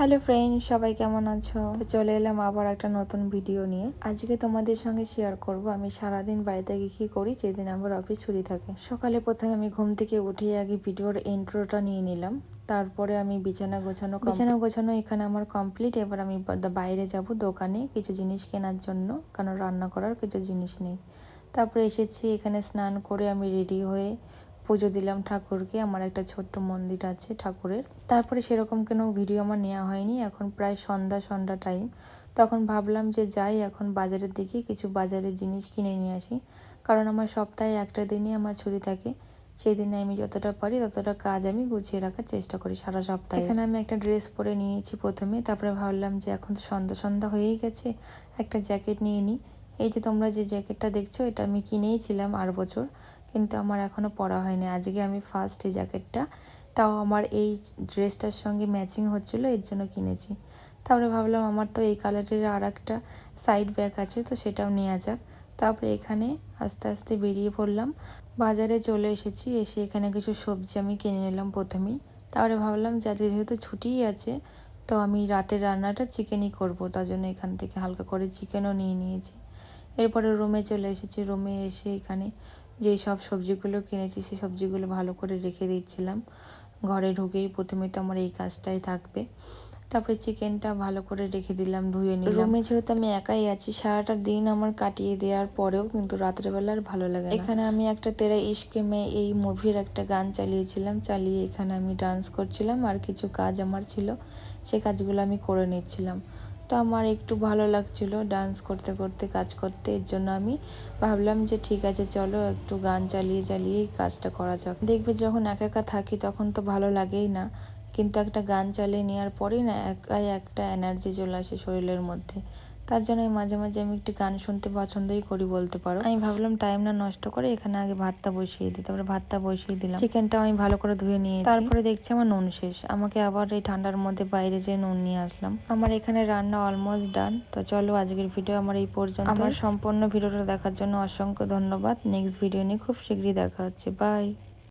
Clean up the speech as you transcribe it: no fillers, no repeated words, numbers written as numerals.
Hello friend, সবাই কেমন আছো? তো চলে এলাম আবার একটা নতুন ভিডিও নিয়ে। আজকে তোমাদের সঙ্গে শেয়ার করব আমি সারাদিন বাড়িতে গিয়ে কী করি যেদিন আমার অফিস ছুটি থাকে। সকালে প্রথমে আমি ঘুম থেকে উঠে আগে ভিডিওর ইন্ট্রোটা নিয়ে নিলাম। তারপরে আমি বিছানা গোছানো এখানে আমার কমপ্লিট। এবার আমি বাইরে যাব দোকানে কিছু জিনিস কেনার জন্য, কারণ রান্না করার কিছু জিনিস নেই। তারপরে এসেছি এখানে, স্নান করে আমি রেডি হয়ে পুজো দিলাম ঠাকুরকে। আমার একটা ছোট্ট মন্দির আছে ঠাকুরের। তারপরে সেরকম কোনো ভিডিও আমার নেওয়া হয়নি। এখন প্রায় সন্ধ্যা টাইম। তখন ভাবলাম যে যাই এখন বাজারের দিকে কিছু বাজারের জিনিস কিনে নিয়ে আসি, কারণ আমার সপ্তাহে একটা দিনই আমার ছুটি থাকে। সেই দিনে আমি যতটা পারি ততটা কাজ আমি গুছিয়ে রাখার চেষ্টা করি সারা সপ্তাহে। এখানে আমি একটা ড্রেস পরে নিয়েছি প্রথমে, তারপরে ভাবলাম যে এখন তো সন্ধ্যা হয়েই গেছে, একটা জ্যাকেট নিয়ে নিই। এই যে তোমরা যে জ্যাকেটটা দেখছো, এটা আমি কিনেইছিলাম আর বছর, কিন্তু আমার এখনও পরা হয়নি। আজকে আমি ফার্স্ট এই জ্যাকেটটা, তাও আমার এই ড্রেসটার সঙ্গে ম্যাচিং হচ্ছিলো, এর জন্য কিনেছি। তারপরে ভাবলাম আমার তো এই কালারের আর একটা সাইড ব্যাগ আছে, তো সেটাও নেওয়া যাক। তারপরে এখানে আস্তে আস্তে বেরিয়ে পড়লাম। বাজারে চলে এসেছি, এসে এখানে কিছু সবজি আমি কিনে নিলাম প্রথমেই। তারপরে ভাবলাম যে আজকে যেহেতু ছুটিই আছে, তো আমি রাতের রান্নাটা চিকেনই করব, তার জন্য এখান থেকে হালকা করে চিকেনও নিয়ে নিয়েছি। এরপরে রুমে চলে এসেছি। রুমে এসে এখানে যেই সব সবজিগুলো কিনেছি সেই সবজিগুলো ভালো করে রেখে দিচ্ছিলাম। ঘরে ঢুকেই প্রথমে তো আমার এই কাজটাই থাকবে। তারপরে চিকেনটা ভালো করে রেখে দিলাম, ধুয়ে নিলাম। রুমে যেহেতু আমি একাই আছি, সারাটা দিন আমার কাটিয়ে দেওয়ার পরেও কিন্তু রাত্রেবেলা আর ভালো লাগে না। এখানে আমি একটা তেরা ইশকে মে এই মুভির একটা গান চালিয়েছিলাম, চালিয়ে এখানে আমি ডান্স করছিলাম, আর কিছু কাজ আমার ছিল সেই কাজগুলো আমি করে নিচ্ছিলাম। তো আমার একটু ভালো লাগছিল ডান্স করতে করতে কাজ করতে, এর জন্য আমি ভাবলাম যে ঠিক আছে চলো একটু গান চালিয়ে চালিয়েই কাজটা করা যাক। দেখবে যখন একা একা থাকি তখন তো ভালো লাগেই না, কিন্তু একটা গান চালিয়ে নেওয়ার পরেই না একাই একটা এনার্জি চলে আসে শরীরের মধ্যে। তার জন্য মাঝে মাঝে আমি একটু গান শুনতে পছন্দই করি বলতে পারো। আমি ভাবলাম টাইম না নষ্ট করে এখানে আগে ভাতটা বসিয়ে দিই। তারপরে ভাতটা বসিয়ে দিলাম, চিকেনটাও আমি ভালো করে ধুয়ে নিয়েছি। তারপরে দেখছি আমার নুন শেষ, আমাকে আবার এই ঠান্ডার মধ্যে বাইরে যেয়ে নুন নিয়ে আসলাম। আমার এখানে রান্না অলমোস্ট ডান। তো চলো আজকের ভিডিও আমার এই পর্যন্ত। আমার সম্পূর্ণ ভিডিওটা দেখার জন্য অসংখ্য ধন্যবাদ। নেক্সট ভিডিও নিয়ে খুব শীঘ্রই দেখা হচ্ছে। বাই।